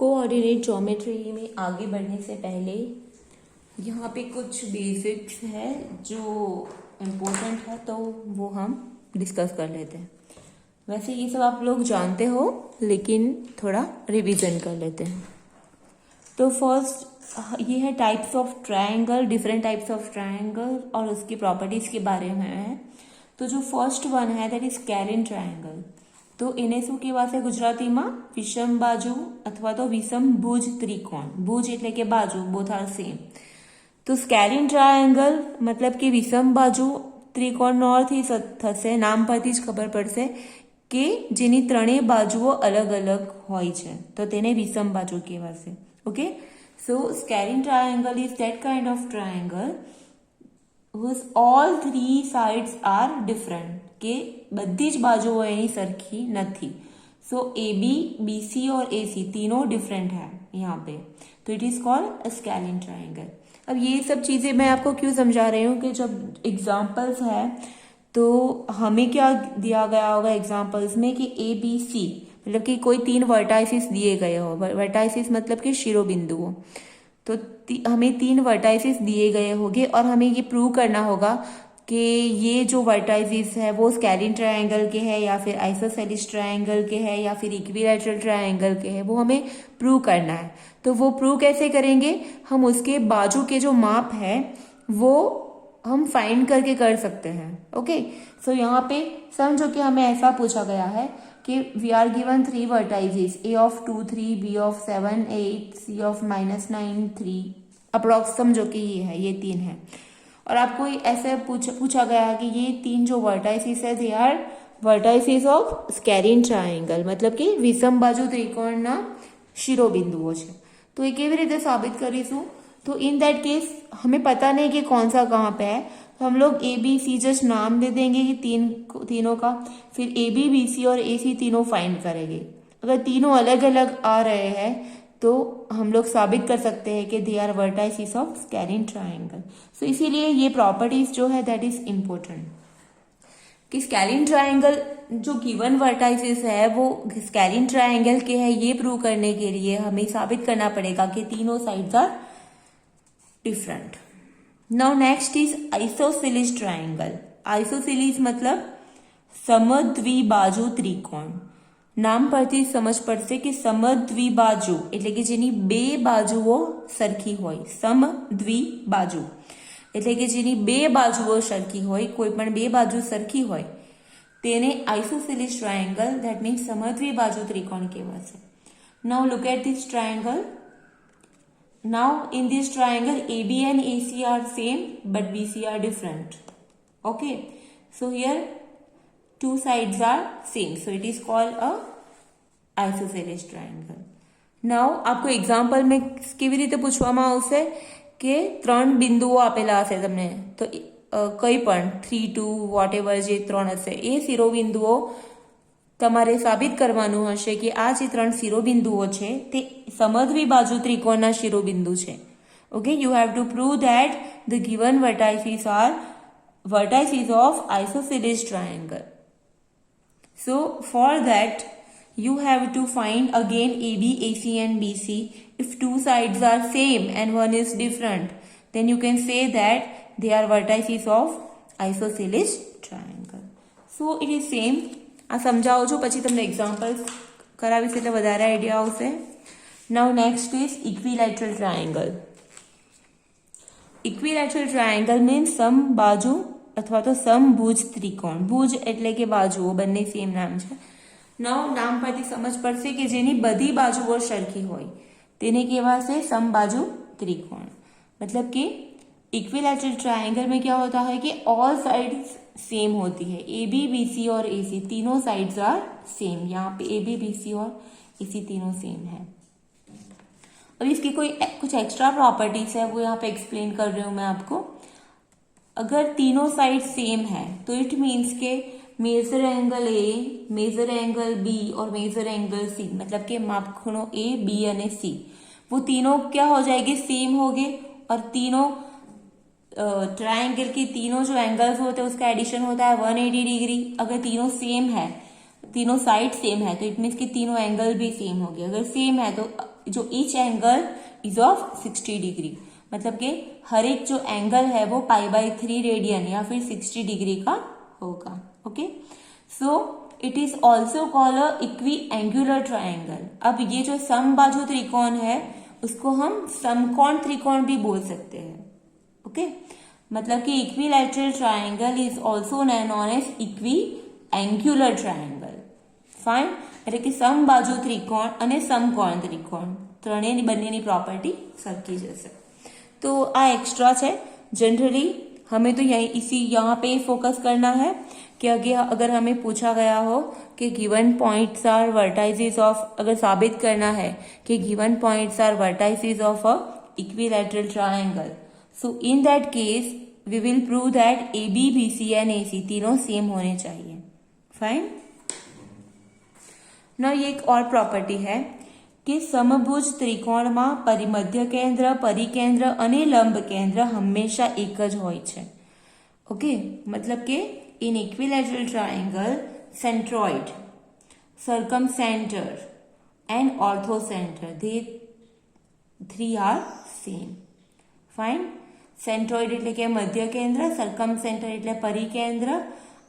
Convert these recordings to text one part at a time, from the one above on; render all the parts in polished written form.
Coordinate geometry में आगे बढ़ने से पहले यहाँ पे कुछ बेसिक्स है जो इम्पोर्टेंट है, तो वो हम डिस्कस कर लेते हैं। वैसे ये सब आप लोग जानते हो, लेकिन थोड़ा रिवीजन कर लेते हैं। तो फर्स्ट ये है types of triangle, different types of triangle और उसकी प्रॉपर्टीज के बारे में है। तो जो फर्स्ट वन है दैट इज स्केलिन ट्रायंगल। तो એને શું કહેવાશે ગુજરાતીમાં? વિષમ બાજુ અથવા તો વિષમ ભુજ ત્રિકોણ। ભુજ એટલે કે બાજુ, બોથ આર સેમ। તો સ્કેલિન ટ્રાયંગલ मतलब કે વિષમ બાજુ ત્રિકોણનો અર્થ એ થશે, નામ પરથી જ ખબર પડશે કે જેની ત્રણેય બાજુઓ અલગ અલગ હોય છે, તો તેને વિષમ બાજુ કહેવાશે। Okay, so scalene triangle is that kind of triangle whose all three sides are different, કે બધી જ બાજુઓ એની સરખી નથી। सो AB, BC और AC तीनों डिफरेंट है यहाँ पे, तो it is called scalene triangle. अब ये सब चीजें मैं आपको क्यों समझा रही हूँ कि जब एग्जाम्पल्स है तो हमें क्या दिया गया होगा एग्जाम्पल्स में कि ABC मतलब कि कोई तीन वर्टाइसिस दिए गए हो। वर्टाइसिस मतलब कि शिरोबिंदुओं। तो हमें तीन वर्टाइसिस दिए गए होंगे और हमें ये प्रूव करना होगा कि ये जो वर्टाइसिस है वो स्केलिन ट्रायंगल के हैं या फिर आइसोसेलिस ट्रायंगल के हैं या फिर इक्विलैटरल ट्रायंगल के हैं, वो हमें प्रूव करना है। तो वो प्रूव कैसे करेंगे? हम उसके बाजू के जो माप है वो हम फाइंड करके कर सकते हैं। ओके, सो यहाँ पे समझो कि हमें ऐसा पूछा गया है कि we are given three vertices, A of 2 3, B of 7 8, C of -9 3, approx समझो कि ये तीन है। और आपको ऐसे पूछा गया है कि ये तीन जो वर्टाइसिस है they are vertices of scalene triangle, मतलब कि વિષમ બાજુ ત્રિકોણના શિરોબિંદુઓ છે। तो ये કેવી રીતે સાબિત કરીશું? तो इन दैट केस हमें पता नहीं कि कौन सा कहाँ पे है, तो हम लोग ABC जस्ट नाम दे देंगे कि तीनों का, फिर AB, BC और AC तीनों फाइंड करेंगे। अगर तीनों अलग अलग आ रहे हैं तो हम लोग साबित कर सकते हैं कि they are vertices of scalene triangle. So इसीलिए ये प्रॉपर्टीज जो है दैट इज इम्पोर्टेंट कि स्केलिन ट्रायंगल जो गिवन वर्टाइसिस है वो स्केलिन ट्रायंगल के है, ये प्रूव करने के लिए हमें साबित करना पड़ेगा कि तीनों sides are different. Now next is isosceles triangle. Isosceles मतलब સમદ્વિબાજુ ત્રિકોણ। નામ પરથી સમજ પડશે કે સમદ્વિબાજુ એટલે કે જેની બે બાજુઓ સરખી હોય। સમદ્વિબાજુ એટલે કે જેની બે બાજુઓ સરખી હોય, કોઈ પણ બે બાજુ સરખી હોય તેને આઇસોसेलिस ट्रायंगल दैट मीन्स સમદ્વિબાજુ ત્રિકોણ કહેવાશે। Now look at this triangle. Now in this triangle AB and AC are same but BC are different. Okay, so here two sides are same, so it is called a isosceles triangle. Now आपको example में કેવી રીતે પૂછવામાં આવશે કે ત્રણ બિંદુઓ આપેલા હશે તમને, તો કઈ પણ 3 2 વોટેવર જે ત્રણ હશે એ શિરોબિંદુઓ તમારે સાબિત કરવાનું હશે કે આ જે ત્રણ શિરોબિંદુઓ છે તે સમદ્વિબાજુ ત્રિકોણના શિરોબિંદુ છે। Okay, you have to prove that the given vertices are vertices of isosceles triangle. So for that you have to find again AB, AC and BC. If two sides are same and one is different, then you can say that they are vertices of isosceles triangle. So it is same. આ સમજાવું છું, પછી તમને examples કરાવીશ એટલે વધારે idea આવશે। Now next is equilateral triangle. Equilateral triangle means સમબાજુ અથવા તો સમભુજ ત્રિકોણ। ભુજ એટલે કે બાજુઓ, બંને સેમ નામ છે। નાઉ નામ પરથી સમજ પડશે કે જેની બધી બાજુઓ સરખી હોય તેને કહેવાશે સમબાજુ ત્રિકોણ। मतलब कि इक्विलैटरल ट्रायंगल में क्या होता है कि ऑल साइड्स सेम होती है। AB, BC और AC तीनों साइड्स आर सेम। यहाँ पे AB, BC और AC तीनों सेम है। अब इसकी कुछ एक्स्ट्रा प्रॉपर्टीज है वो यहाँ पे एक्सप्लेन कर रही हूँ मैं आपको। अगर तीनों साइड सेम है तो इट मीन्स के measure angle A, measure angle B और मेजर एंगल C मतलब के मापखुणों A, B और C वो तीनों क्या हो जाएगी? सेम होंगे। और तीनों ट्रायंगल की तीनों जो एंगल्स होते हैं उसका एडिशन होता है 180 डिग्री। अगर तीनों सेम है, तीनों साइड सेम है तो इट मीन्स कि तीनों एंगल भी सेम हो गए। अगर सेम है तो जो each angle is of 60 degree, मतलब कि हर एक जो एंगल है वो π/3 रेडियन या फिर 60 डिग्री का होगा। Okay, so it is also called a equi angular triangle. अब ये जो समबाजु त्रिकोण है उसको हम समकोण त्रिकोण भी बोल सकते हैं। ओके, मतलब कि equilateral triangle is also known as equiangular triangle. Fine, એટલે કે સમબાજુ ત્રિકોણ અને સમકોણ ત્રિકોણ બંનેની પ્રોપર્ટી સરખી જશે। तो आ एक्स्ट्रा है। जनरली हमें तो यहाँ पे फोकस करना है कि अगर हमें पूछा गया हो कि given points are vertices of, अगर साबित करना है कि given points are vertices of a equilateral triangle, so in that case we will prove that AB, BC and AC तीनों सेम होने चाहिए। फाइन, ना ये एक और प्रॉपर्टी है कि समभुज त्रिकोणમાં પરિમધ્ય કેન્દ્ર, પરિકેન્દ્ર અને લંબ કેન્દ્ર હંમેશા એક જ હોય છે। ઓકે, मतलब कि in equilateral triangle centroid, circumcentre and orthocentre they three are same. Fine, centroid એટલે કે મધ્ય કેન્દ્ર, सर्कमसेंटर એટલે પરિકેન્દ્ર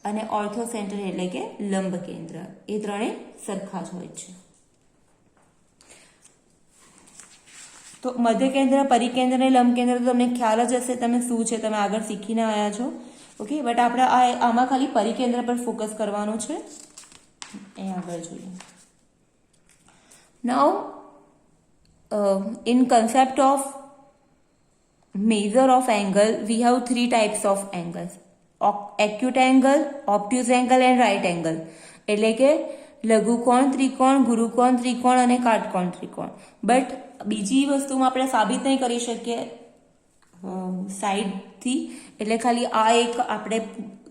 અને ઓर्थोसेंटर એટલે કે લંબ કેન્દ્ર, એ ત્રણે સરખા જ હોય છે। तो मध्य केंद्र, परिकेंद्र ने लंब केंद्र तो तमने ख्याल ज हशे तमे शुं छे, तमे आगळ शीखीने आव्या छो। ओके, बट आपणे आमां खाली परिकेंद्र पर फोकस करवानुं छे। ए आगळ जोईए। Now in concept of measure of angle we have three types of angles, acute angle, obtuse angle and right angle, એટલે કે લઘુકોણ ત્રિકોણ, ગુરુકોણ ત્રિકોણ અને કાટકોણ ત્રિકોણ। બટ બીજી વસ્તુમાં આપણે સાબિત નહીં કરી શકીએ સાઈડથી, એટલે ખાલી આ એક આપણે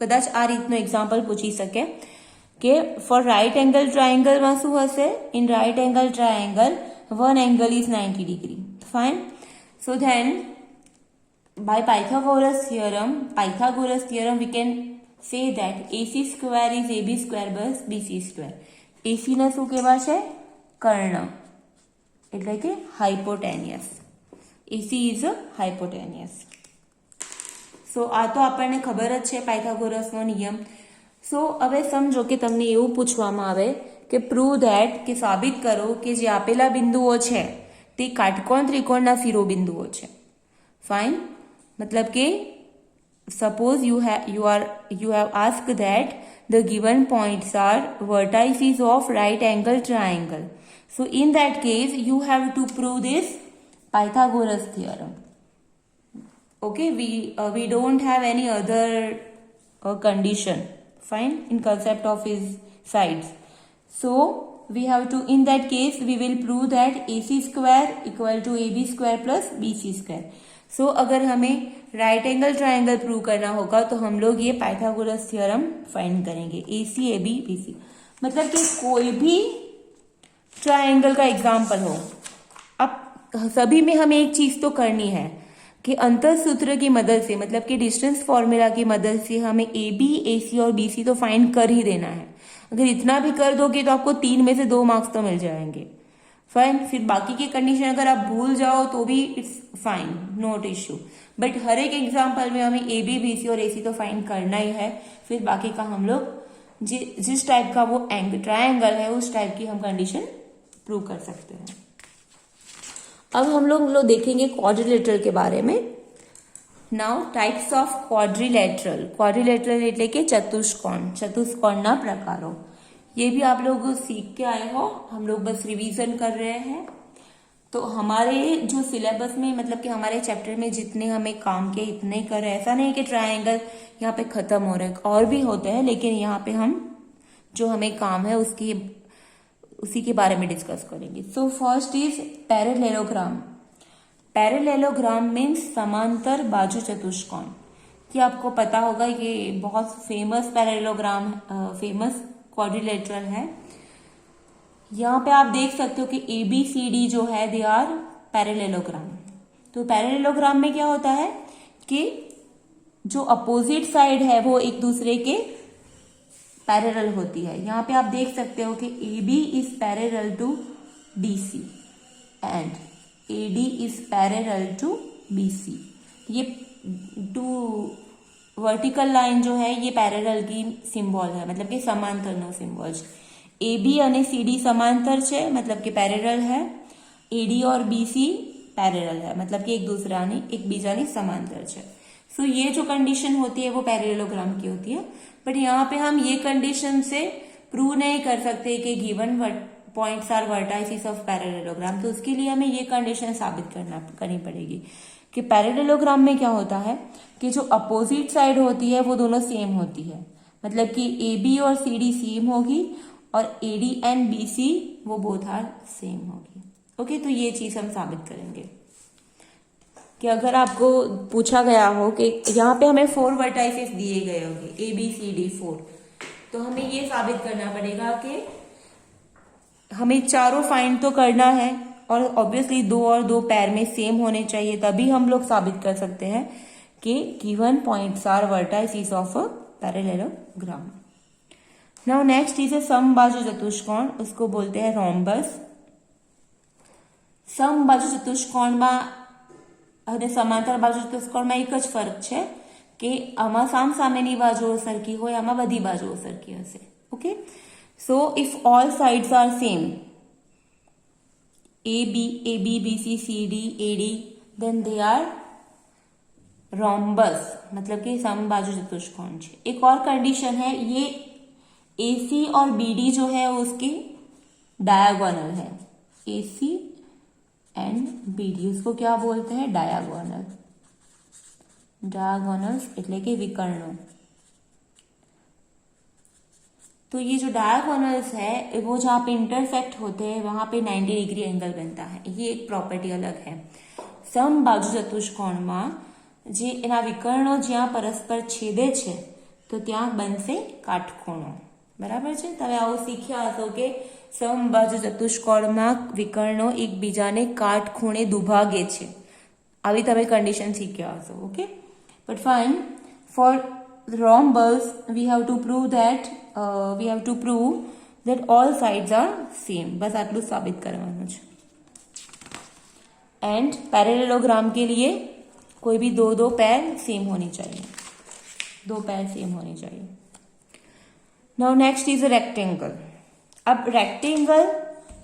કદાચ આ રીતનું એક્ઝામ્પલ પૂછી શકે કે ફોર રાઇટ એંગલ ટ્રાયંગલમાં શું હશે? In right angle triangle one angle is 90 degree. Fine. So then by Pythagoras theorem we can say that AC square is AB square plus BC square. AC ને શું કહેવા છે? કર્ણ, એટલે કે હાઇપોટેનિયસ. AC is a hypotenuse. So આ તો આપણને ખબર જ છે પાયથાગોરસનો નિયમ. સો હવે સમજો કે તમને એવું પૂછવામાં આવે કે પ્રૂવ ધેટ, કે સાબિત કરો કે જે આપેલા બિંદુઓ છે તે કાટકોણ ત્રિકોણના શિરોબિંદુઓ છે. ફાઇન, मतलब कि suppose you have asked that the given points are vertices of right angle triangle. So in that case you have to prove this Pythagoras theorem. Okay, we don't have any other condition. Fine, in concept of his sides. So we have to, in that case we will prove that AC square equal to AB square plus BC square. सो अगर हमें right angle triangle prove करना होगा तो हम लोग ये Pythagoras theorem find करेंगे। AC AB BC, मतलब कि कोई भी ट्रायंगल का एग्जाम्पल हो, अब सभी में हमें एक चीज तो करनी है कि अंतर सूत्र की मदद से, मतलब कि डिस्टेंस फॉर्मूला की मदद से हमें AB, AC और BC तो फाइंड कर ही देना है। अगर इतना भी कर दोगे तो आपको 3 में से 2 मार्क्स तो मिल जाएंगे। फाइन, फिर बाकी के कंडीशन अगर आप भूल जाओ तो भी it's fine, not issue. But हर एक एग्जाम्पल में हमें AB, BC और AC तो फाइंड करना ही है। फिर बाकी का हम लोग जिस टाइप का वो ट्रायंगल है उस टाइप की हम कंडीशन प्रूव कर सकते हैं। अब हम लोग देखेंगे क्वाड्रिलेटरल के बारे में। नाउ टाइप्स ऑफ क्वाड्रिलेटरल એટલે કે ચતુષ્કોણના પ્રકારો। ये भी आप लोग सीख के आए हो, हम लोग बस रिवीजन कर रहे हैं। तो हमारे जो सिलेबस में, मतलब कि हमारे चैप्टर में जितने हमें काम किए इतने कर रहे हैं। ऐसा नहीं कि ट्रायंगल यहाँ पे खत्म हो रहे हैं, और भी होते हैं, लेकिन यहाँ पे हम जो हमें काम है उसी के बारे में डिस्कस करेंगे। So first is parallelogram. Parallelogram means समांतर बाजू चतुष्कोण। कि आपको पता होगा ये बहुत फेमस पैरेलेलोग्राम, फेमस क्वाड्रिलेटरल है। यहाँ पे आप देख सकते हो कि ABCD जो है दे आर पैरेलेलोग्राम। तो पैरेलेलोग्राम में क्या होता है कि जो अपोजिट साइड है वो एक दूसरे के पैरेलल होती है। यहाँ पे आप देख सकते हो कि AB is parallel to BC and AD is parallel to BC। ये टू वर्टिकल लाइन जो है ये पैरेलल की सिंबल है, मतलब कि समांतर नो सिंबल છે। AB અને CD समांतर છે, मतलब कि पैरेलल है। AD और BC पैरेलल है, मतलब कि एक बीजानी समांतर છે। सो ये जो कंडीशन होती है वो पैरेललोग्राम की होती है, बट यहाँ पे हम ये कंडीशन से प्रूव नहीं कर सकते कि given points are vertices of parallelogram. तो उसके लिए हमें ये कंडीशन साबित करनी पड़ेगी कि पैरेललोग्राम में क्या होता है कि जो अपोजिट साइड होती है वो दोनों सेम होती है, मतलब कि AB और CD सेम होगी और AD एंड BC वो बोथ आर सेम होगी। ओके, तो ये चीज हम साबित करेंगे कि अगर आपको पूछा गया हो कि यहाँ पे हमें 4 वर्टाइसेस दिए गए होंगे ABCD 4, तो हमें ये साबित करना पड़ेगा कि हमें चारों फाइंड तो करना है और ऑब्वियसली 2 और 2 पैर में सेम होने चाहिए, तभी हम लोग साबित कर सकते हैं कि given points are vertices of a parallelogram. Now next is समबाजु चतुष्कोण, उसको बोलते हैं रोम्बस। समबाजु ચતુષ્કોણમાં અને સમાંતર બાજુ ચતુષ્કોણમાં એક જ ફરક છે કે આમાં સામસામેની બાજુઓ સરખી હોય, આમાં બધી બાજુઓ સરખી હશે। Okay, so if all sides are same AB, BC, CD, AD, then they are rhombus, मतलब कि समबाजु चतुष्कोण है। एक और कंडीशन है, ये AC और BD जो है उसकी डायगोनल है। AC एंड BD उसको क्या बोलते हैं? डायगोनल। डायगोनल्स એટલે કે વિકર્ણો। तो ये जो डायगोनल्स है वो जहाँ पे इंटरसेक्ट होते हैं वहां पे 90 डिग्री एंगल बनता है। ये एक प्रॉपर्टी अलग है। समबाजु चतुष्कोणમાં જે એના વિકર્ણો જ્યાં પરસ્પર છેદે છે તો ત્યાં બનશે કાટખૂણો। બરાબર છે? તમે આવું શીખ્યા હશો કે સમબાજુ ચતુષ્કોણમાં વિકર્ણો એકબીજાને કાટખૂણે દુભાગે છે, આવી તમે કંડિશન શીખ્યા હશો। Okay, but fine, for rhombus we have to prove that all sides are same। बस आटलू साबित करवानुं छे। एंड पैरेललोग्राम के लिए कोई भी 2 पैर सेम होनी चाहिए, 2 पैर सेम होनी चाहिए। Now next is a rectangle. अब रेक्टेंगल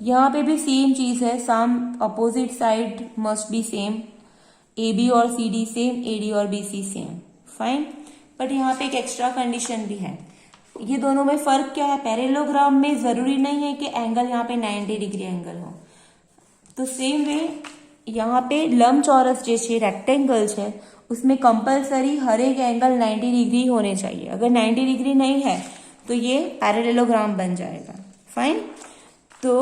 यहाँ पे भी सेम चीज है, some opposite side must be same, AB और CD सेम, AD और BC सेम, फाइन। बट यहाँ पे एक एक्स्ट्रा कंडीशन भी है। ये दोनों में फर्क क्या है? पैरेललोग्राम में जरूरी नहीं है कि एंगल यहाँ पे 90 डिग्री एंगल हो। तो सेम वे यहाँ पे लंबचौरस जे छे रेक्टेंगल छे उसमें कंपलसरी हर एक एंगल 90 डिग्री होने चाहिए। अगर 90 डिग्री नहीं है तो ये पैरेललोग्राम बन जाएगा, फाइन। तो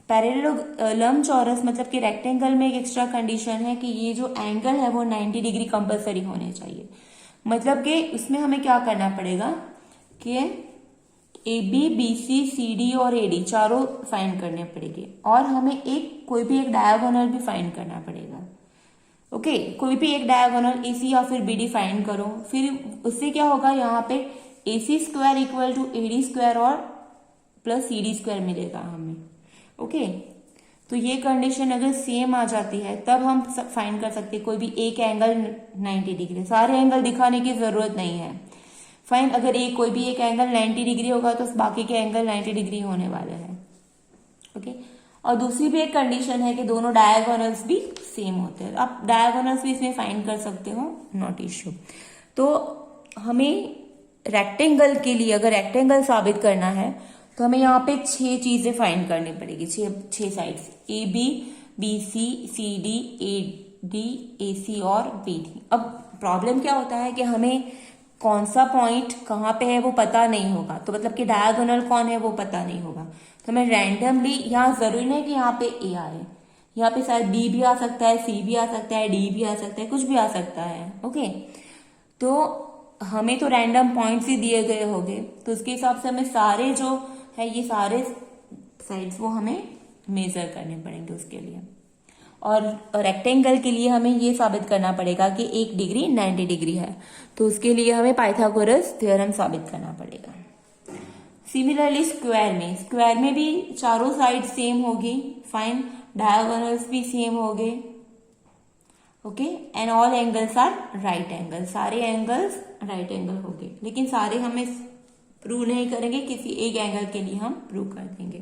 लंबचौरस मतलब कि रेक्टेंगल में एक एक्स्ट्रा कंडीशन है कि ये जो एंगल है वो 90 डिग्री कंपलसरी होने चाहिए। मतलब कि उसमें हमें क्या करना पड़ेगा कि AB, BC, CD और AD चारों फाइंड करने पड़ेंगे और हमें कोई भी एक डायगोनल भी फाइंड करना पड़ेगा। ओके, कोई भी एक डायगोनल AC या फिर BD फाइंड करो, फिर उससे क्या होगा, यहाँ पे AC square equal to AD square और प्लस CD स्क्वायर मिलेगा हमें। ओके, तो ये कंडीशन अगर सेम आ जाती है तब हम फाइंड कर सकते हैं कोई भी एक एंगल 90 डिग्री। सारे एंगल दिखाने की जरूरत नहीं है, फाइन। अगर कोई भी एक एंगल 90 डिग्री होगा तो बाकी के एंगल 90 डिग्री होने वाले हैं। ओके, और दूसरी भी एक कंडीशन है कि दोनों डायगोनल्स भी सेम होते हैं। आप डायगोनल्स भी इसमें फाइंड कर सकते हो, नॉट इश्यू। तो हमें रेक्टेंगल के लिए अगर रेक्टेंगल साबित करना है तो हमें यहाँ पे 6 चीजें फाइंड करनी पड़ेगी, 6 sides, AB, BC, CD, AD, AC और BD। अब प्रॉब्लम क्या होता है कि हमें कौन सा पॉइंट कहाँ पे है वो पता नहीं होगा, तो मतलब कि डायगोनल कौन है वो पता नहीं होगा। तो हमें रैंडमली, यहाँ जरूरी नहीं कि यहाँ पे A आए, यहाँ पे शायद B भी आ सकता है, C भी आ सकता है, D भी आ सकता है, कुछ भी आ सकता है। ओके, तो हमें तो रैंडम पॉइंट्स ही दिए गए होंगे, तो उसके हिसाब से हमें सारे जो है ये सारे साइड्स वो हमें मेजर करने पड़ेंगे उसके लिए। और रेक्टेंगल के लिए हमें ये साबित करना पड़ेगा कि 1 डिग्री 90 डिग्री है, तो उसके लिए हमें पाइथागोरस थ्योरम साबित करना पड़ेगा। सिमिलरली स्क्वायर में भी चारों साइड सेम होगी, फाइन, डायगोनल्स भी सेम हो गए, okay, and all angles are right angle, सारे एंगल्स राइट एंगल हो गए। लेकिन सारे हमें प्रूव नहीं करेंगे, किसी एक एंगल के लिए हम प्रूव कर देंगे,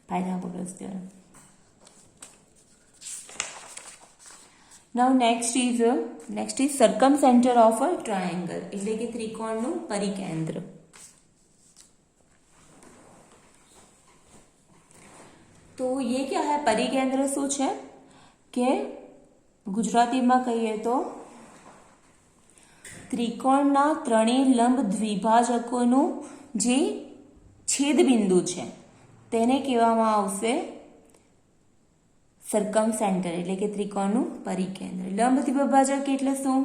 Pythagoras theorem. Now next is circum centre of a triangle, એટલે કે ત્રિકોણનું પરિકેન્દ્ર। તો ये क्या है, પરિકેન્દ્ર શું છે કે ગુજરાતીમાં કહીએ તો ત્રિકોણના ત્રણેય લંબ દ્વિભાજકોનું જે છેદબિંદુ છે તેને કહેવામાં આવશે સરકમ સેન્ટર, એટલે કે ત્રિકોણનું પરિકેન્દ્ર। લંબ દ્વિભાજક એટલે શું?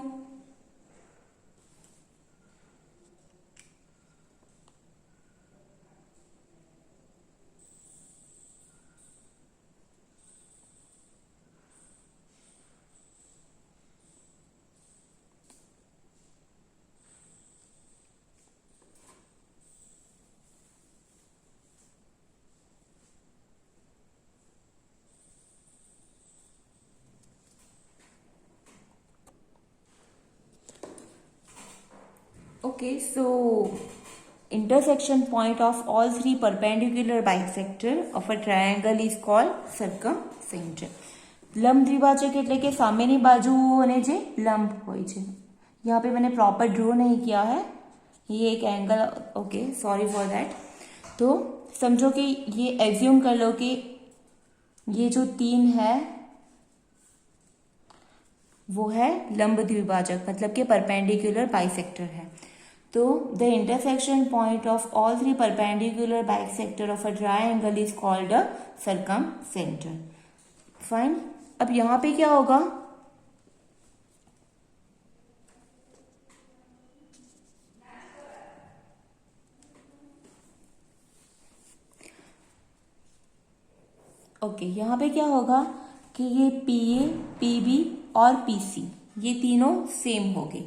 Okay, so intersection point of all three perpendicular bisector of a triangle is called circumcenter। લંબ દ્વિભાજક એટલે કે સામેની બાજુઓને જે લંબ હોય છે, यहाँ पे मैंने प्रॉपर ड्रॉ नहीं किया है, ये एक angle, okay sorry for that. तो समझो कि ये एज्यूम कर लो कि ये जो 3 है वो है लंब द्विभाजक, मतलब कि परपेंडिकुलर बाइसेक्टर है। तो the intersection point of all three perpendicular bisector of a triangle is called a circumcentre, fine. अब यहां पे क्या होगा, ओके, यहां पे क्या होगा कि ये PA, PB और PC ये तीनों सेम हो गए।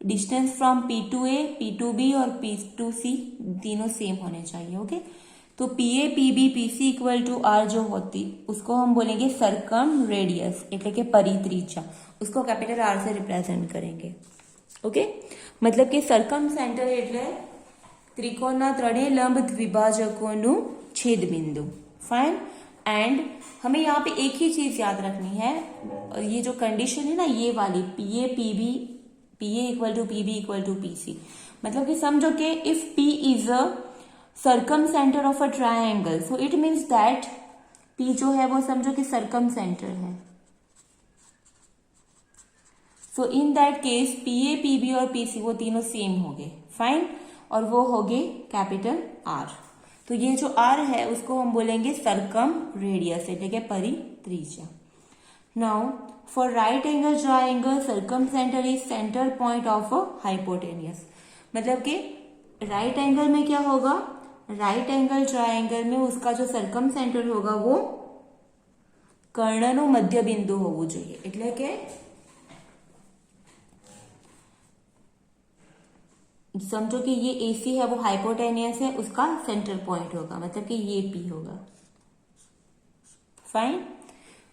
डिस्टेंस फ्रॉम P2A, P2B और P2C तीनों सेम होने चाहिए, ओके। तो PA, PB, PC equal to R जो होती उसको हम बोलेंगे सरकम रेडियस, એટલે કે પરિત્રિજ્યા, उसको कैपिटल R से रिप्रेजेंट करेंगे, ओके। मतलब कि સરકમ સેન્ટર એટલે ત્રિકોણના ત્રણેય લંબ દ્વિભાજકોનું છેદબિંદુ, फाइन। एंड हमें यहाँ पे एक ही चीज याद रखनी है, ये जो कंडीशन है ना ये वाली, PA equal to PB equal to PC, मतलब कि समझो कि if P is a circumcentre of a triangle, so it means that P जो है वो समझो कि सर्कम सेंटर है। So in that case PA, PB और PC वो तीनों सेम हो गए, फाइन, और वो हो गए कैपिटल R। तो ये जो R है उसको हम बोलेंगे सरकम रेडियस, એટલે કે પરિત્રિજ્યા। Now for right angle triangle circumcentre is centre point of a hypotenuse, मतलब कि राइट एंगल में क्या होगा, राइट एंगल ट्रायंगल में उसका जो सर्कम सेंटर होगा वो કર્ણનું મધ્ય બિંદુ હોવું જોઈએ, એટલે કે समझो कि ये AC है वो हाइपोटेनियस है, उसका सेंटर पॉइंट होगा, मतलब कि ये P होगा, फाइन।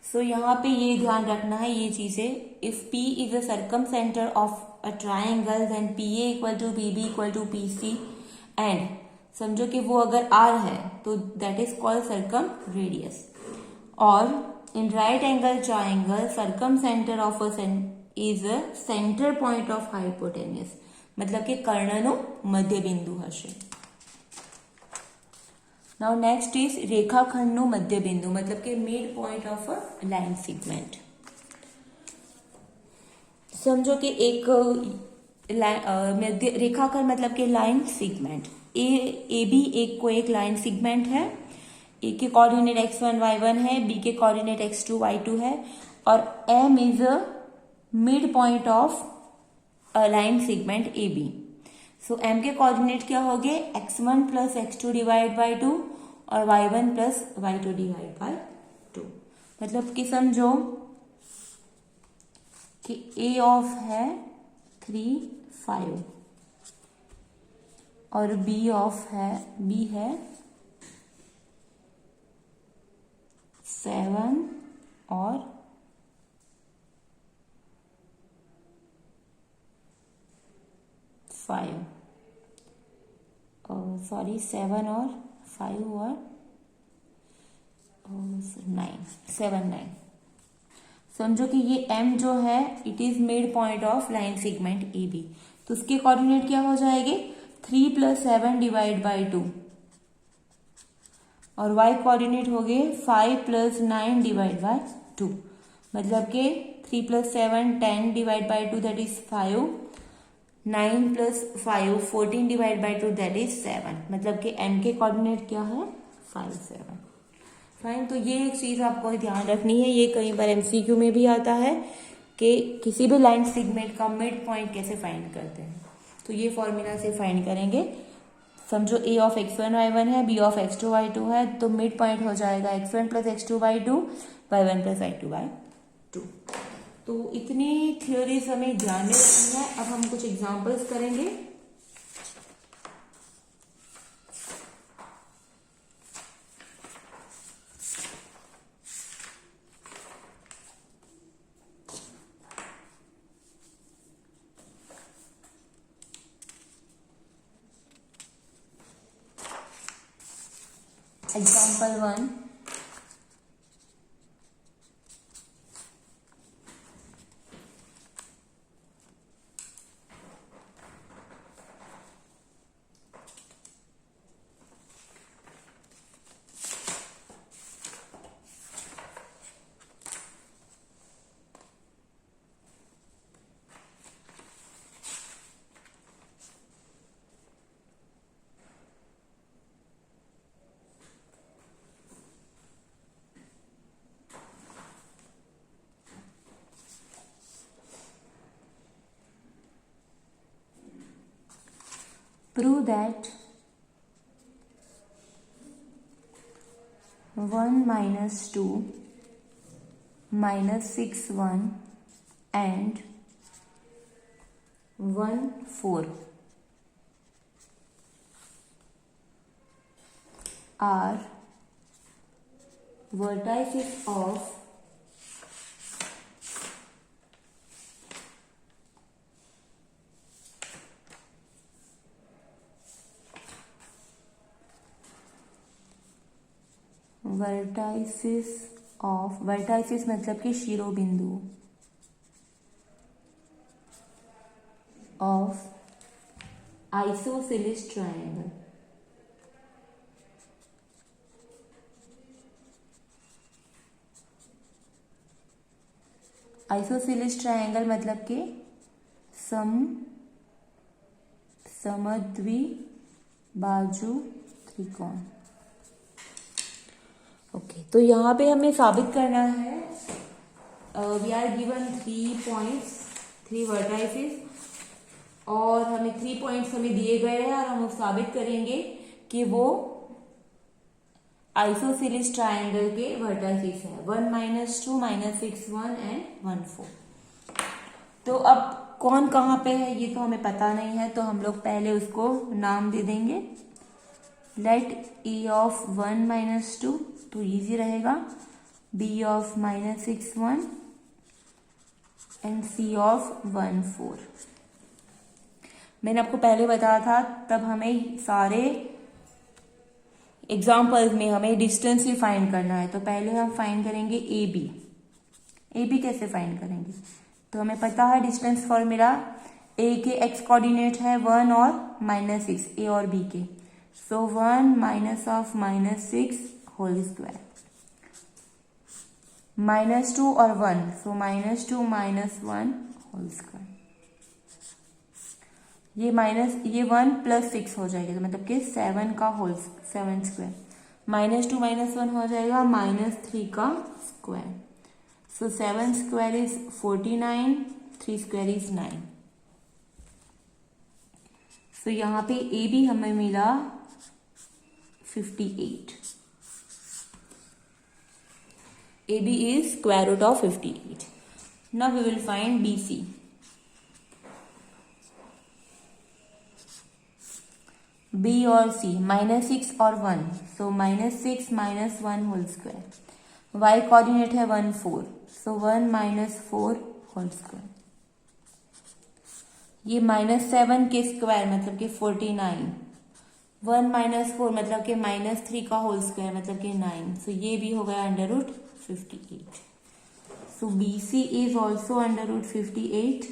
सो यहाँ पे ये ध्यान रखना है ये चीजें, if P is a circumcentre of a triangle then PA equal to PB equal to PC, and समझो कि वो अगर R है तो that is called circumradius. और in right angle triangle circumcentre of a is a centre point of hypotenuse, मतलब कि કર્ણનું મધ્ય બિંદુ હશે। नाउ नेक्स्ट इज रेखाखंडનું મધ્ય બિંદુ, मतलब कि mid point of a line segment. समझो कि एक रेखाखंड मतलब कि लाइन सेगमेंट ए बी एक को एक लाइन सेगमेंट है, ए के कोऑर्डिनेट x1 y1 है, बी के कोऑर्डिनेट x2 y2 है, और M is a mid point of line segment A B. So M के कोऑर्डिनेट क्या हो गए, x1 plus x2 divide by 2 और y1 plus y2 divide by 2, मतलब कि समझो कि ए ऑफ है 3 5, और बी है 7 और 5, सॉरी 7 और 5 और 9, 7 9। समझो कि ये m जो है it is mid point of line segment A B, तो उसके कोऑर्डिनेट क्या हो जाएंगे 3 + 7 डिवाइड बाई 2, और y कोऑर्डिनेट हो गए 5 + 9 डिवाइड बाय 2, मतलब कि 3 + 7 10 divide by 2 that is 5, 9 + 5 14 divide by 2 that is 7, मतलब कि m के कोऑर्डिनेट क्या है 5 7। फाइन, तो ये एक चीज आपको ध्यान रखनी है, ये कई बार एमसीक्यू में भी आता है कि किसी भी लाइन सेगमेंट का मिड पॉइंट कैसे फाइंड करते हैं, तो ये फॉर्मूला से फाइंड करेंगे। समझो a ऑफ x1 y1 है, b ऑफ x2 y2 है, तो मिड पॉइंट हो जाएगा x1 + x2 y2, y1 + y2 y2। तो इतनी थ्योरीज हमें ध्यान में रखनी है। अब हम कुछ एग्जांपल्स करेंगे। Example 1, prove that 1 - 2 - 6 1 and 1 4 are vertices of vertices मतलब कि शिरोबिंदु of isosceles triangle। Isosceles triangle मतलब कि समद्वि बाजू त्रिकोण। ओके, तो यहाँ पे हमें साबित करना है, we are given 3 points, 3 vertices, और हमें 3 पॉइंट्स हमें दिए गए हैं और हम साबित करेंगे कि वो आइसोसेलेस ट्रायंगल के वर्टाइसेस हैं, 1 - 2 - 6 1 एंड 1 4। तो अब कौन कहाँ पे है ये तो हमें पता नहीं है, तो हम लोग पहले उसको नाम दे देंगे। लेट e ऑफ 1 - 2 तो इजी रहेगा, b of -6 1 and c of 1 4। मैंने आपको पहले बताया था, तब हमें सारे एग्जाम्पल्स में हमें डिस्टेंस भी फाइंड करना है। तो पहले हम फाइंड करेंगे ए बी कैसे फाइंड करेंगे, तो हमें पता है डिस्टेंस फॉर्मूला, ए के एक्स कोऑर्डिनेट है 1 और -6, ए और बी के, सो 1 - ऑफ -6 होल स्क्वायर, -2 और 1, सो -2 - 1 होल स्क्वायर। ये 1 + 6 हो जाएगा, तो मतलब कि 7 का होल 7 स्क्वायर, -2 - 1 हो जाएगा -3 का square, so 7 square is 49, 3 square is 9। So यहाँ पे ए बी हमें मिला 58। A B is square root of 58। Now we will find B C. B और सी, -6 और 1, so -6 - 1 whole square. Y coordinate है 1 4, सो 1 - 4 होल स्क्वायर। ये -7 के square मतलब कि 49, 1 - 4 मतलब कि -3 का होल स्क्वायर मतलब कि 9, सो ये भी हो गया √58। So BC is also √58।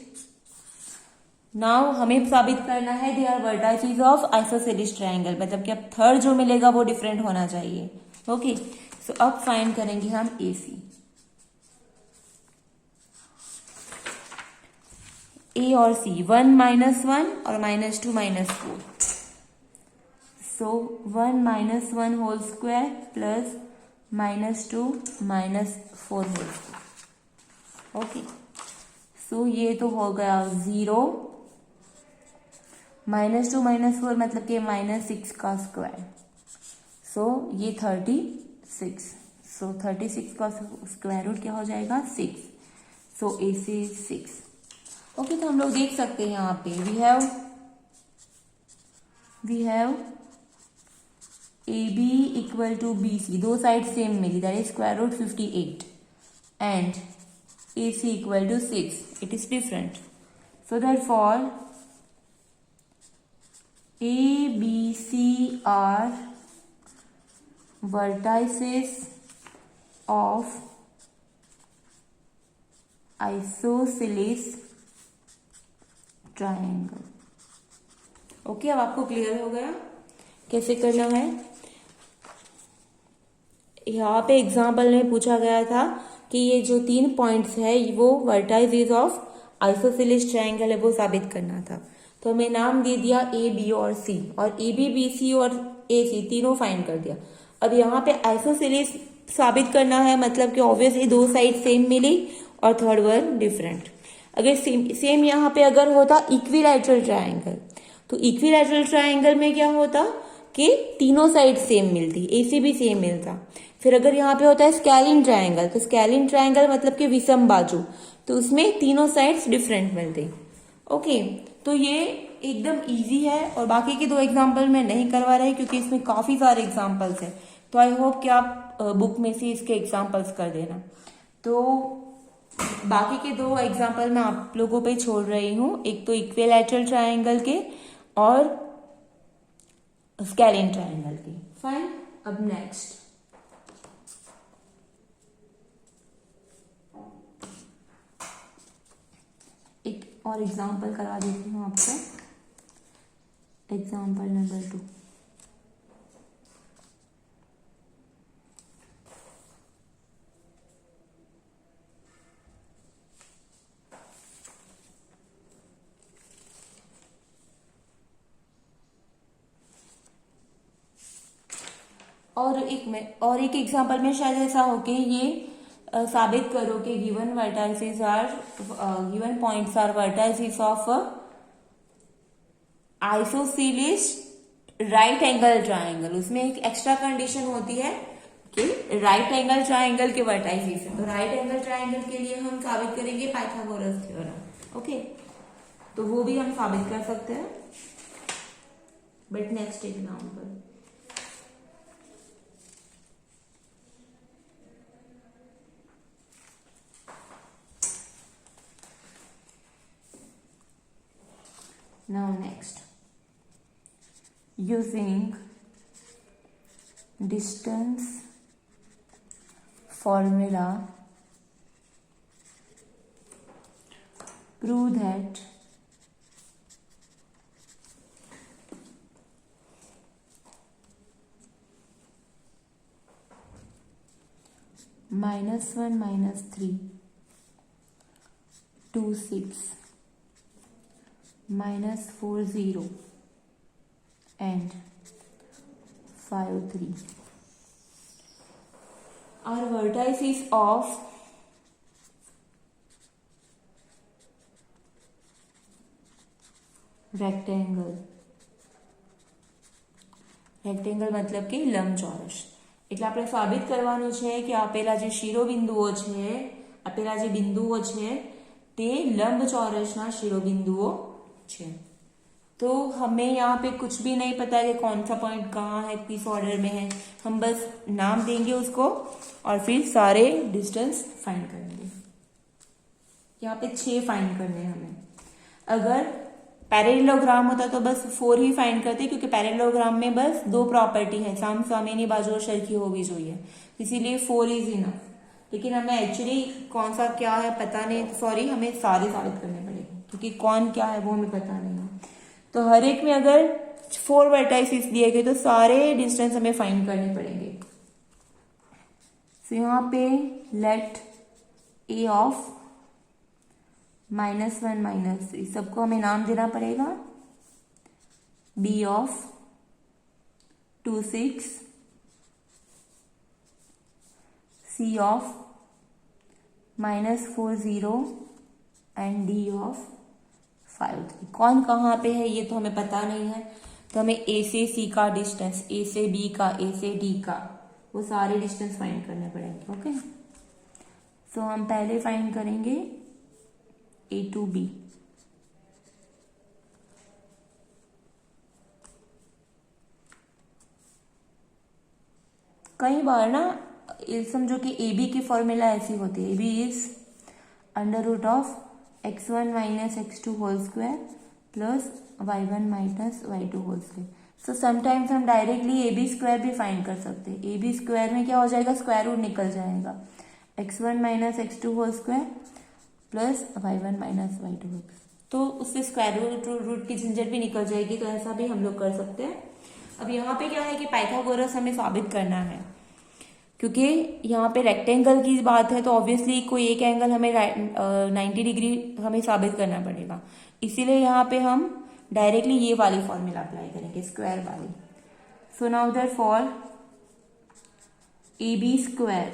Now हमें साबित करना है they are vertices of isosceles triangle, मतलब कि अब थर्ड जो मिलेगा वो डिफरेंट होना चाहिए। ओके, सो अब फाइंड करेंगे हम AC। A और C 1 - 1 और -2 -4, so 1 - 1 whole square plus -2 -4 whole square. Okay, so ये तो हो गया 0, -2 -4 मतलब कि -6 का स्क्वायर, सो ये 36, सो 36 का स्क्वायर रूट क्या हो जाएगा 6, सो AC 6। ओके, तो हम लोग देख सकते हैं यहाँ पे we have AB equal to BC, दो साइड सेम मिली, that is √58, and AC equal to 6, it is different. So therefore ABC are vertices of isosceles triangle. Okay, अब आपको क्लियर हो गया कैसे करना है। यहाँ पे एग्जाम्पल में पूछा गया था कि ये जो 3 पॉइंट्स है वो वर्टाइसेस ऑफ आइसोसेलेस ट्रायंगल है, वो साबित करना था। तो हमें नाम दे दिया A, B और C, और AB, BC और AC तीनों फाइंड कर दिया। अब यहाँ पे आइसोसेलेस साबित करना है, मतलब कि ऑब्वियसली दो साइड सेम मिली और थर्ड वन डिफरेंट। अगर सेम यहाँ पे अगर होता इक्विलैटरल ट्रायंगल, तो इक्विलैटरल ट्रायंगल में क्या होता कि तीनों साइड सेम मिलती, AC भी सेम मिलता। फिर अगर यहाँ पे होता है स्केलिन ट्रायंगल, तो स्केलिन ट्रायंगल मतलब कि विषम बाजू, तो उसमें तीनों साइड्स डिफरेंट मिलते। ओके, तो ये एकदम इजी है, और बाकी के 2 एग्जाम्पल मैं नहीं करवा रही क्योंकि इसमें काफी सारे एग्जाम्पल्स हैं। तो आई होप कि आप बुक में से इसके एग्जाम्पल्स कर देना। तो बाकी के 2 एग्जाम्पल मैं आप लोगों पे छोड़ रही हूँ, एक तो इक्विलैटरल ट्रायंगल के और स्केलिन ट्रायंगल के। फाइन, अब नेक्स्ट एक और एग्जाम्पल करा देती हूँ आपको, एग्जाम्पल नंबर 2। और एक एग्जाम्पल में शायद ऐसा हो कि ये साबित करो कि given vertices are given points are vertices of isosceles right angle triangle. उसमें एक एक्स्ट्रा कंडीशन होती है कि राइट एंगल ट्रायंगल के वर्टाइसेस है, तो राइट एंगल ट्रायंगल के लिए हम साबित करेंगे पाइथागोरस थ्योरम। ओके, तो वो भी हम साबित कर सकते हैं, but next example. Now next, using distance formula, prove that -1 - 3 2 6 -4 0 and 5 3 are vertices of rectangle. Rectangle मतलब કે લંબચોરસ। એટલે આપણે સાબિત કરવાનું છે કે આપેલા જે શિરોબિંદુઓ છે, આપેલા જે બિંદુઓ છે તે લંબચોરસના શિરોબિંદુઓ છે। तो हमें यहाँ पे कुछ भी नहीं पता है कि कौन सा पॉइंट कहाँ है, किस ऑर्डर में है। हम बस नाम देंगे उसको और फिर सारे डिस्टेंस फाइंड करेंगे। यहाँ पे 6 फाइंड करने हैं हमें। अगर पैरेललोग्राम होता तो बस 4 ही फाइंड करते, क्योंकि पैरेललोग्राम में बस 2 प्रॉपर्टी है, सामसामेनी बाजू और सरखी होवी चाहिए, इसीलिए 4 इज इनफ। लेकिन हमें एक्चुअली कौन सा क्या है पता नहीं, सॉरी, हमें सारे साबित करने पड़ेंगे, क्योंकि कौन क्या है वो हमें पता नहीं है। तो हर एक में अगर 4 वर्टाइसिस दिए गए तो सारे डिस्टेंस हमें फाइंड करने पड़ेंगे। तो यहाँ पे लेट ए ऑफ -1 -3 सबको हमें नाम देना पड़ेगा। B of 2 6, C of -4 0 and D of 5 3। कौन कहाँ पे है ये तो हमें पता नहीं है, तो हमें ए से सी का डिस्टेंस, ए से बी का, ए से डी का, वो सारे डिस्टेंस फाइंड करने पड़ेंगे। ओके, सो हम पहले फाइंड करेंगे ए टू बी। कई बार ना समझो कि ए बी की फॉर्मूला ऐसी होती है, A B is √ x1 - x2 whole square plus y1 - y2 whole square. So sometimes हम डायरेक्टली ए बी स्क्वायर भी फाइंड कर सकते हैं। ए बी स्क्वायर में क्या हो जाएगा, स्क्वायर रूट निकल जाएगा, x1 - x2 whole square plus y1 - y2 whole square, तो उससे स्क्वायर रूट की झंझट भी निकल जाएगी। तो ऐसा भी हम लोग कर सकते हैं। अब यहाँ पे क्या है कि पाइथागोरस हमें साबित करना है, क्योंकि यहाँ पे रेक्टेंगल की बात है तो ऑब्वियसली कोई एक एंगल हमें 90 डिग्री हमें साबित करना पड़ेगा, इसीलिए यहाँ पे हम डायरेक्टली ये वाली फॉर्मूला अप्लाई करेंगे, स्क्वायर वाली। So now therefore A B square,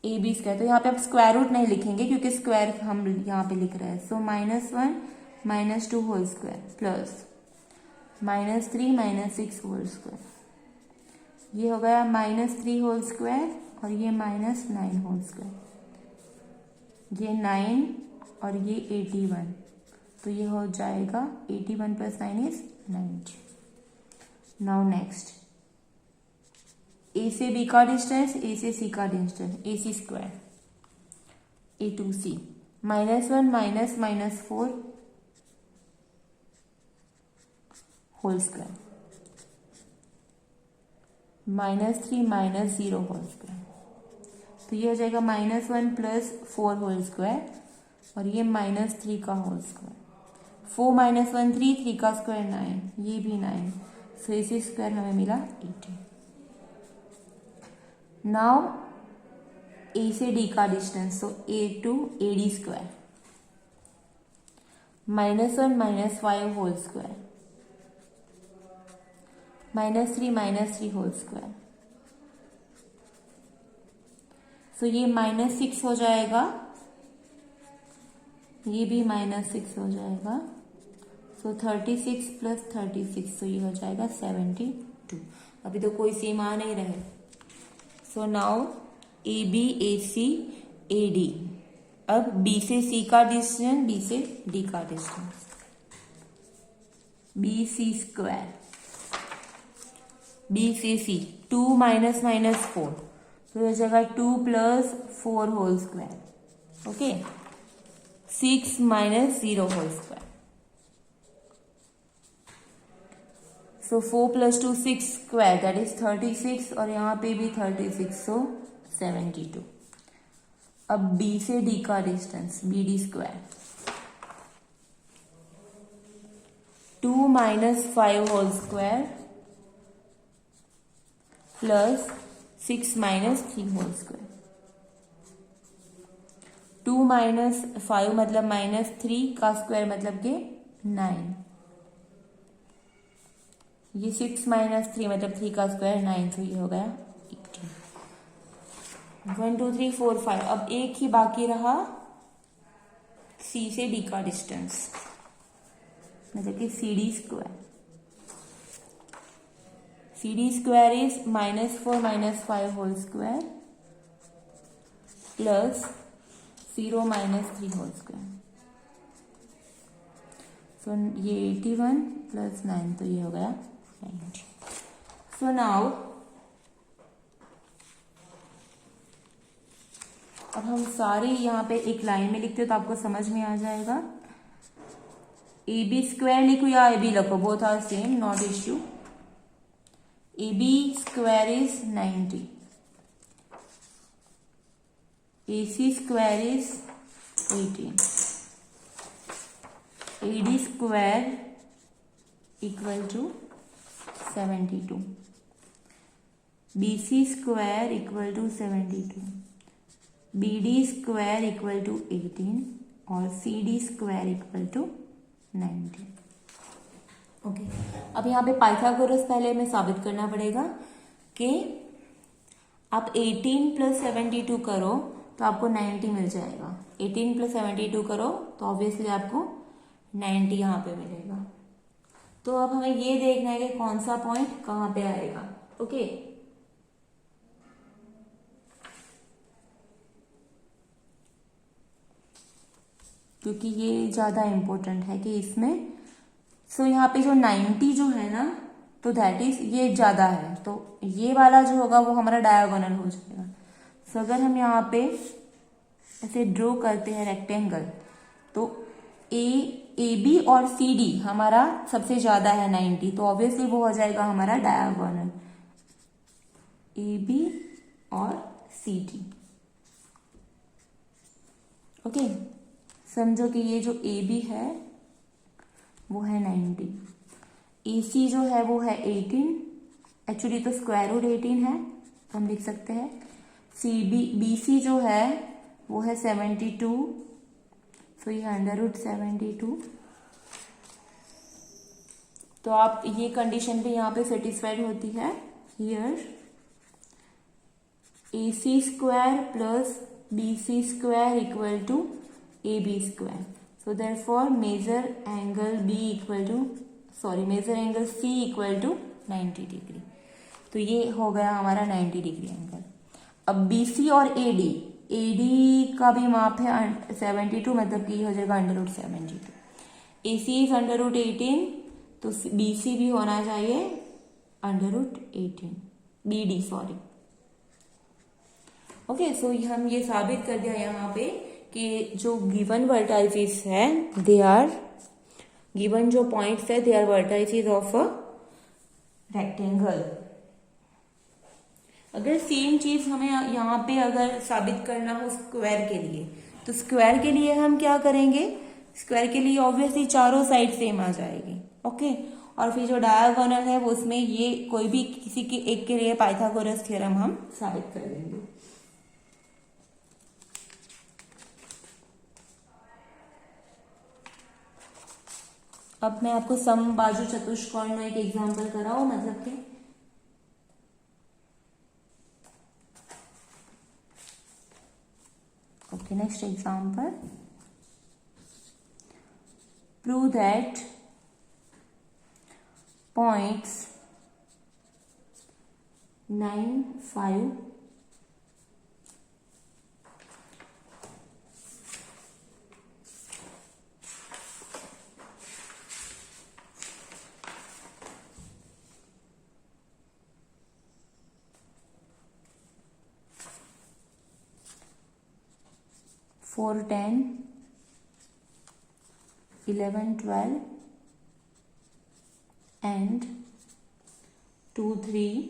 तो यहाँ पे आप स्क्वायर रूट नहीं लिखेंगे क्योंकि स्क्वायर हम यहाँ पे लिख रहे हैं। So -1 - 2 whole square plus -3 - 6 whole square, ये हो गया -3 होल स्क्वायर और ये -9 होल स्क्वायर, ये 9 और ये 81, तो ये हो जाएगा 81 + 9 = 90। नाउ नेक्स्ट, ए से बी का डिस्टेंस, ए से सी का distance, A C square, A to C, -1 - -4 whole square, -3 - 0 whole square, तो ये हो जाएगा -1 + 4 होल स्क्वायर और ये -3 का होल स्क्वायर, 4 - 1 3, 3 का स्क्वायर 9, ये भी 9, सो इसी स्क्वायर हमें मिला 80। नाउ ए से डी का distance, so A to A D square, -1 - 5 whole square, -3 - 3 whole square, so ये -6 हो जाएगा, ये भी -6 हो जाएगा, सो 36 + 36, सो ये हो जाएगा 72। अभी तो कोई सेम आ नहीं रहे। So now A B, A C, A D. अब बी से सी का डिस्टेंस, बी से डी का distance, B C square, B से सी 2 - -4, तो हो जाएगा 2 + 4 whole square, okay, 6 - 0 whole square, so 4 + 2 6 square, that is 36, और यहाँ पे भी 36, सो 72। अब बी से डी का distance, B D square, 2 - 5 whole square plus 6 - 3 whole square, 2 - 5 मतलब -3 का स्क्वायर मतलब के 9, ये 6 - 3 मतलब 3 का स्क्वायर 9, तो ये हो गया 18। 1 2 3 4 5। अब एक ही बाकी रहा सी से डी का डिस्टेंस, मतलब कि C D square, C D square is -4 - 5 whole square plus 0 - 3 whole square, so ये 81 प्लस 9, तो ये हो गया 90। सो नाउ अब हम सारी यहाँ पे एक लाइन में लिखते हो तो आपको समझ में आ जाएगा। ए बी स्क्वायर लिखो या ए बी लिखो, both are same, not issue. A B square is 90, A C square is 18, A D square equal to 72, B C square equal to 72, B D square equal to 18 और C D square equal to 90। Okay, अब यहाँ पे Pythagoras पहले हमें साबित करना पड़ेगा कि आप 18 प्लस 72 करो तो आपको 90 मिल जाएगा। 18 प्लस 72 करो तो ऑब्वियसली आपको 90 यहाँ पे मिलेगा। तो अब हमें ये देखना है कि कौन सा पॉइंट कहाँ पे आएगा। ओके, क्योंकि ये ज्यादा इंपॉर्टेंट है कि इसमें सो यहाँ पे जो 90 जो है ना, तो दैट इज ये ज्यादा है, तो ये वाला जो होगा वो हमारा डायगोनल हो जाएगा। सो अगर हम यहाँ पे ऐसे ड्रॉ करते हैं रेक्टेंगल, तो ए बी और सी डी हमारा सबसे ज्यादा है 90, तो ऑब्वियसली वो हो जाएगा हमारा डायगोनल, ए बी और सी डी। ओके, समझो कि ये जो ए बी है वो है 90, ए सी जो है वो है 18, एक्चुअली तो स्क्वायर रूट 18 है तो हम लिख सकते हैं। बी सी जो है वो है 72, तो ये अंडर रूट 72। तो आप ये कंडीशन भी यहाँ पे सेटिस्फाइड होती है। Here A C square plus B C square equal to A B square, so therefore measure angle measure angle C equal to 90 degree. तो ये हो गया हमारा 90 डिग्री एंगल। अब BC और AD का भी माप है 72, मतलब कि ये हो जाएगा under root 72। AC is under root 18, तो BC भी होना चाहिए under root 18, BD sorry. Okay, so हम ये साबित कर दिया यहाँ पे कि जो गिवन वर्टाइसेस है दे आर गिवन, जो पॉइंट्स है they are vertices of a rectangle. अगर सेम चीज हमें यहाँ पे अगर साबित करना हो स्क्वायर के लिए, तो स्क्वायर के लिए हम क्या करेंगे, स्क्वायर के लिए ऑब्वियसली चारों साइड सेम आ जाएगी। ओके, और फिर जो डायगोनल है वो उसमें ये कोई भी किसी के एक के लिए पाइथागोरस थ्योरम हम साबित कर देंगे। अब मैं आपको समबाजु चतुष्कोण में एक एग्जांपल कराऊं, मतलब कि okay, next example, prove that points 9, 5 4, 10, 11, 12 and 2, 3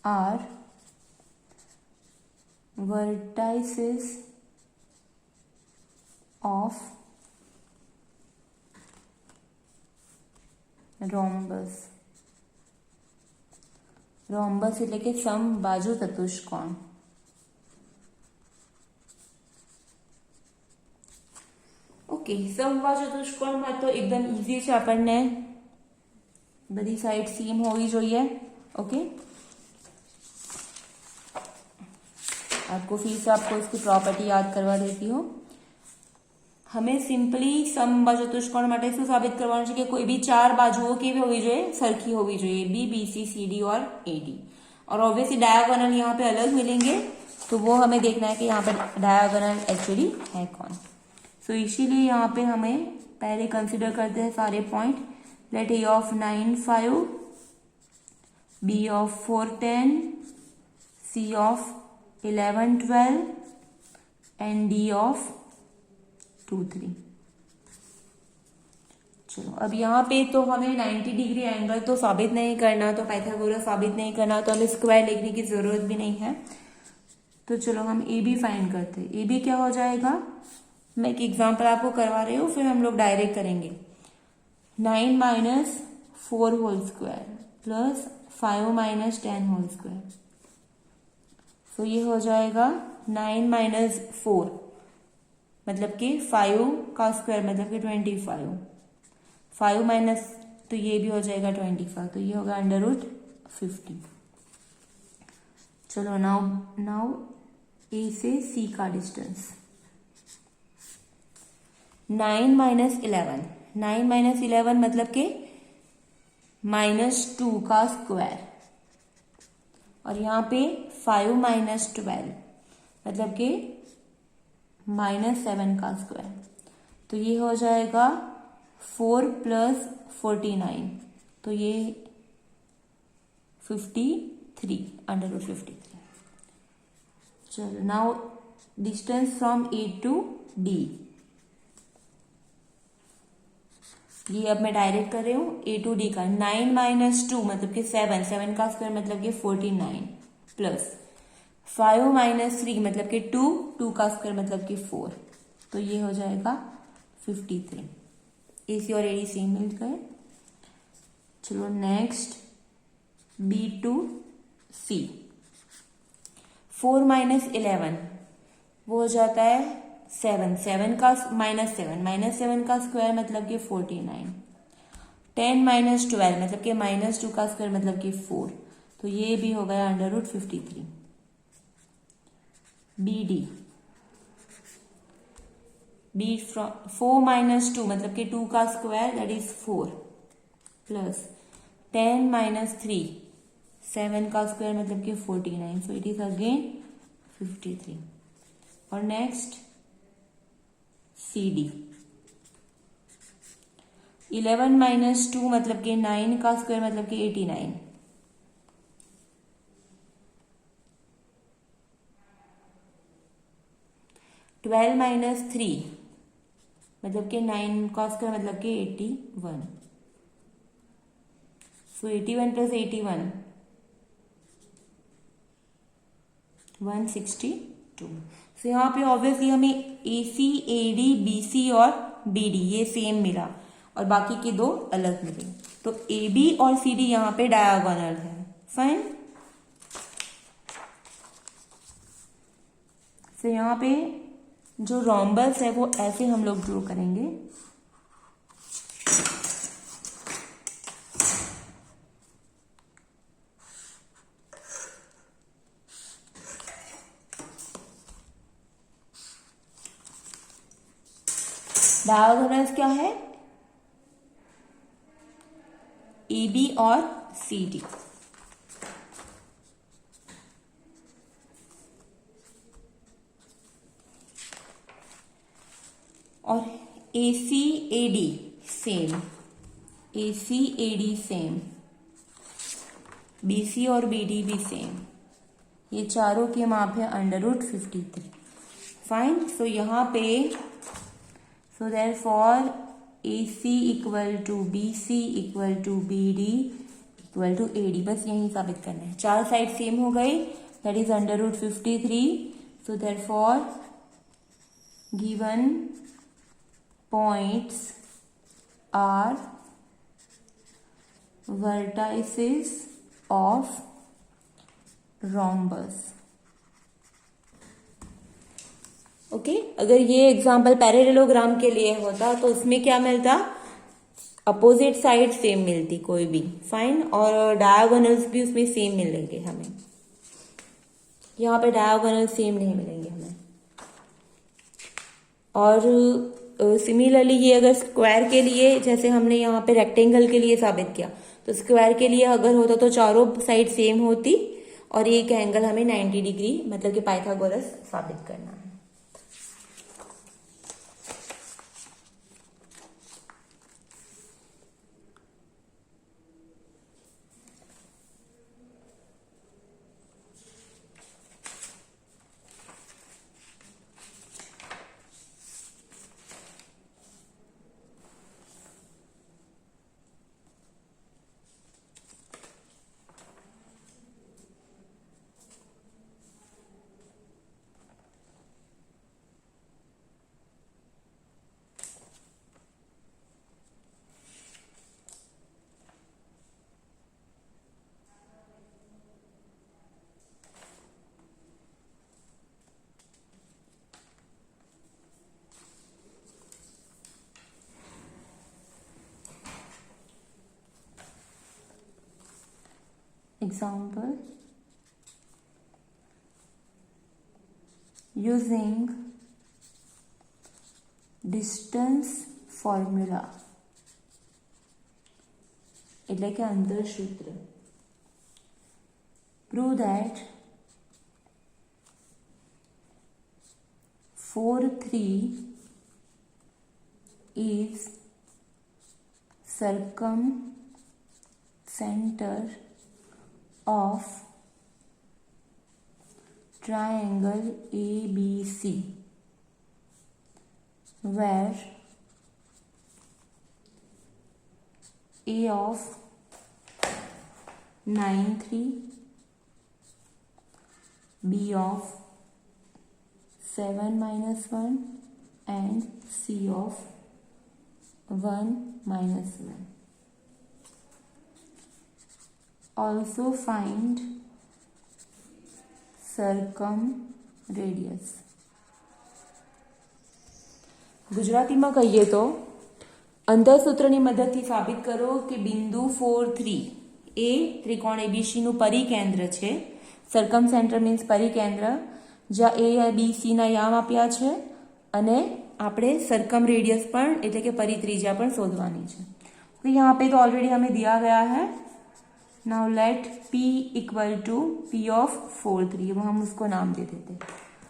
are vertices of rhombus। rhombus એટલે કે સમબાજુ ચતુષ્કોણ। ઓકે, સમબાજુ ચતુષ્કોણમાં તો એકદમ ઈઝી છે, આપણને બધી સાઈડ સેમ હોવી જોઈએ। ओके, आपको फिर से आपको इसकी प्रॉपर्टी याद करवा देती हूँ। हमें सिंपली समबाजु चतुष्कोण માટે શું સાબિત કરવાનું છે કે કોઈ भी चार बाजुओं की भी होगी જોઈએ, सरखी होगी જોઈએ, B, B C, C D और ए डी। और ऑब्वियसली डायगोनल यहाँ पे अलग मिलेंगे, तो वो हमें देखना है कि यहाँ पे डायगोनल एक्चुअली है कौन। सो इसीलिए यहाँ पे हमें पहले कंसिडर करते हैं सारे point. Let A of 9, 5, B of 4, 10, C of 11, 12 and D of 2, 3. चलो अब यहाँ पे तो हमें 90 डिग्री एंगल तो साबित नहीं करना, तो पाइथागोरस साबित नहीं करना, तो हमें स्क्वायर लिखने की जरूरत भी नहीं है. तो चलो हम ए बी फाइंड करते हैं. ए बी क्या हो जाएगा, मैं एक एग्जांपल आपको करवा रही हूँ, फिर हम लोग डायरेक्ट करेंगे. 9 minus 4 whole square plus 5 minus 10 whole square. तो ये हो जाएगा 9 माइनस 4 मतलब कि 5 का स्क्वायर मतलब कि 25. 5 माइनस तो ये भी हो जाएगा 25, तो ये होगा √50. चलो नाउ ए से सी का डिस्टेंस. 9 माइनस 11, 9 माइनस 11 मतलब कि -2 का स्क्वायर, और यहाँ पे 5 माइनस 12 मतलब कि -7 का स्क्वायर. तो ये हो जाएगा 4 प्लस 49, तो ये 53 √53. चलो now distance from A to D. ये अब मैं डायरेक्ट कर रही हूँ ए टू डी का. 9 माइनस 2 मतलब कि 7, 7 का स्क्वायर मतलब कि 49 प्लस 5 माइनस 3 मतलब कि 2, 2 का स्क्वायर मतलब कि 4. तो ये हो जाएगा 53. AC और AD सेम मिल गए. चलो next B to C. 4 minus 11 वो हो जाता है 7, 7 का -7 का स्क्वायर मतलब कि 49. 10 माइनस 12 मतलब कि -2 का स्क्वायर मतलब कि 4. तो ये भी हो गया √53. BD. B फ्रॉम 4 माइनस 2 मतलब कि 2 का square that is 4 plus 10 minus 3 7 का स्क्वायर मतलब कि 49. So it is again 53. और नेक्स्ट CD. 11 माइनस 2 मतलब कि 9 का स्क्वायर मतलब कि 89. 12 माइनस 3 मतलब कि 9 का स्क्वायर मतलब कि 81. सो 81 प्लस 81 162. सो यहाँ पे ऑब्वियसली हमें AC, AD, BC और BD ये सेम मिला और बाकी के दो अलग मिले. तो AB और CD यहाँ पे डायगोनल है. फाइन. सो यहाँ पे जो रोम्बस है वो ऐसे हम लोग ड्रॉ करेंगे. डायगोनल्स क्या है, AB और CD. और AC AD same, AC AD same, BC और BD भी सेम. ये चारों के माप है √53. फाइन. सो यहाँ पे so therefore AC equal to BC equal to BD equal to AD. बस यही साबित करना है. चार साइड सेम हो गई that is √53. So therefore given points are vertices of rhombus. Okay. अगर ये एग्जाम्पल पैरेललोग्राम के लिए होता तो उसमें क्या मिलता, अपोजिट साइड सेम मिलती कोई भी. फाइन. और डायगोनल्स भी उसमें सेम मिलेंगे हमें. यहाँ पे डायगोनल सेम नहीं मिलेंगे हमें. और सिमिलरली ये अगर स्क्वायर के लिए, जैसे हमने यहाँ पे रेक्टेंगल के लिए साबित किया, तो स्क्वायर के लिए अगर होता तो चारों साइड सेम होती और एक एंगल हमें 90 डिग्री मतलब कि पाइथागोरस साबित करना है. example, using distance formula એટલે કે અંતર સૂત્ર, prove that 4-3 is circumcenter of triangle ABC, where A of 9-3, B of 7-1 and C of 1-1. Also find circumradius. ગુજરાતીમાં કહીએ તો અંતરસૂત્રની મદદથી સાબિત કરો કે બિંદુ 4-3 એ ત્રિકોણ એબીસીનું પરિકેન્દ્ર છે. સરકમ સેન્ટર મીન્સ પરિકેન્દ્ર, જ્યાં ए बी सी ના યામ આપ્યા છે અને આપણે सरकम रेडियस પણ એટલે કે परित्रिज्या પણ શોધવાની છે. तो यहाँ पे तो ऑलरेडी हमें दिया गया है. Now let P equal to P of 4-3, वो हम उसको नाम दे देते.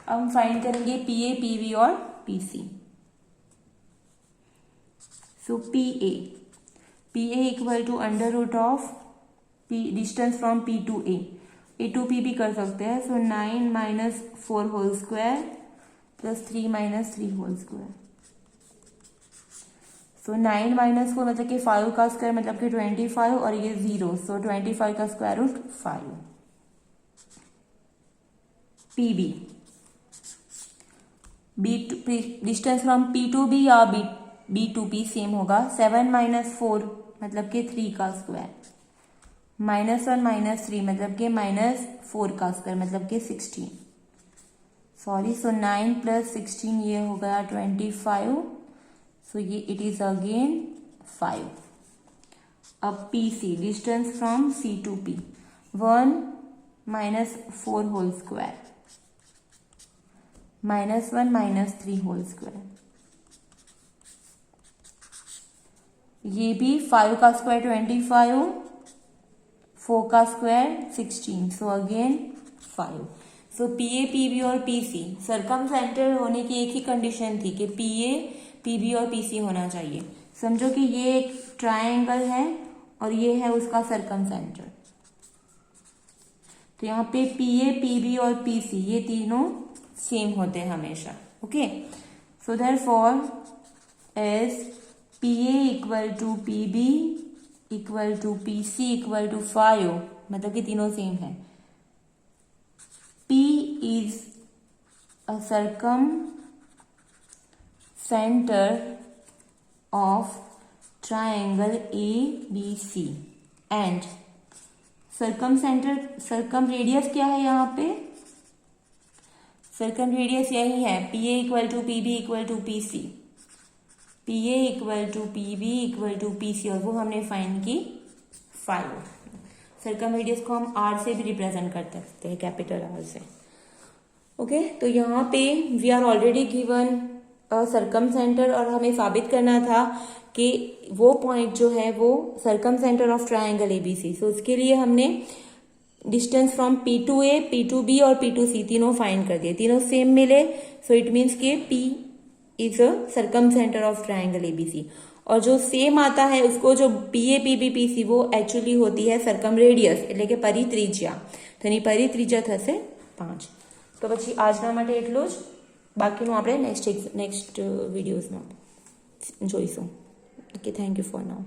अब हम फाइंड करेंगे PA, PB और PC. So PA equal to under root of P distance from P to A to P भी कर सकते हैं. So 9 - 4 whole square plus 3 - 3 whole square. So 9 - 4 मतलब कि 5 का स्क्वायर मतलब कि 25 और ये 0. सो 25 का square root 5. PB distance from P to B या B टू P सेम होगा. 7 - 4 मतलब कि 3 का स्क्वायर, -1 - 3 मतलब कि -4 का स्क्वायर मतलब कि 16. सॉरी, सो 9 + 16 ये हो गया 25. सो ये इट इज अगेन 5. अब PC distance from C to P 1 - 4 whole square -1 - 3 whole square. ये भी 5 का स्क्वायर 25, 4 का square 16. So again 5. So PA, PB और PC सरकम सेंटर होने की एक ही कंडीशन थी कि PA, PB और PC होना चाहिए. समझो कि ये एक ट्रायंगल है और ये है उसका सरकम सेंटर. तो यहाँ पे PA, PB और PC ये तीनों सेम होते हैं हमेशा. Okay, so therefore as PA equal to PB equal to PC equal to 5 मतलब कि तीनों सेम है. P is a circumcenter of triangle ABC and circum radius क्या है यहाँ पे? सर्कम रेडियस यही है PA equal to PB equal to PC, PA equal to PB equal to PC और वो हमने फाइंड की 5. सर्कम रेडियस को हम R से भी रिप्रेजेंट कर सकते हैं, कैपिटल R से. ओके, तो यहाँ पे we are already given circumcentre और हमें साबित करना था कि वो पॉइंट जो है वो circumcentre of triangle ABC. So उसके लिए हमने distance from P to A, P to B और P टू C तीनों फाइंड कर दिए. तीनों सेम मिले. सो इट मीन्स कि P is a circumcentre of triangle ABC. और जो सेम आता है उसको जो PA, PB, PC वो एक्चुअली होती है सरकम रेडियस એટલે કે પરિત્રિજ્યા. તો એની પરિત્રિજ્યા થશે 5. તો પછી આજના માટે એટલું જ. બાકીનું આપણે નેક્સ્ટ વિડીયોઝમાં જોઈશું. Okay, thank you for now.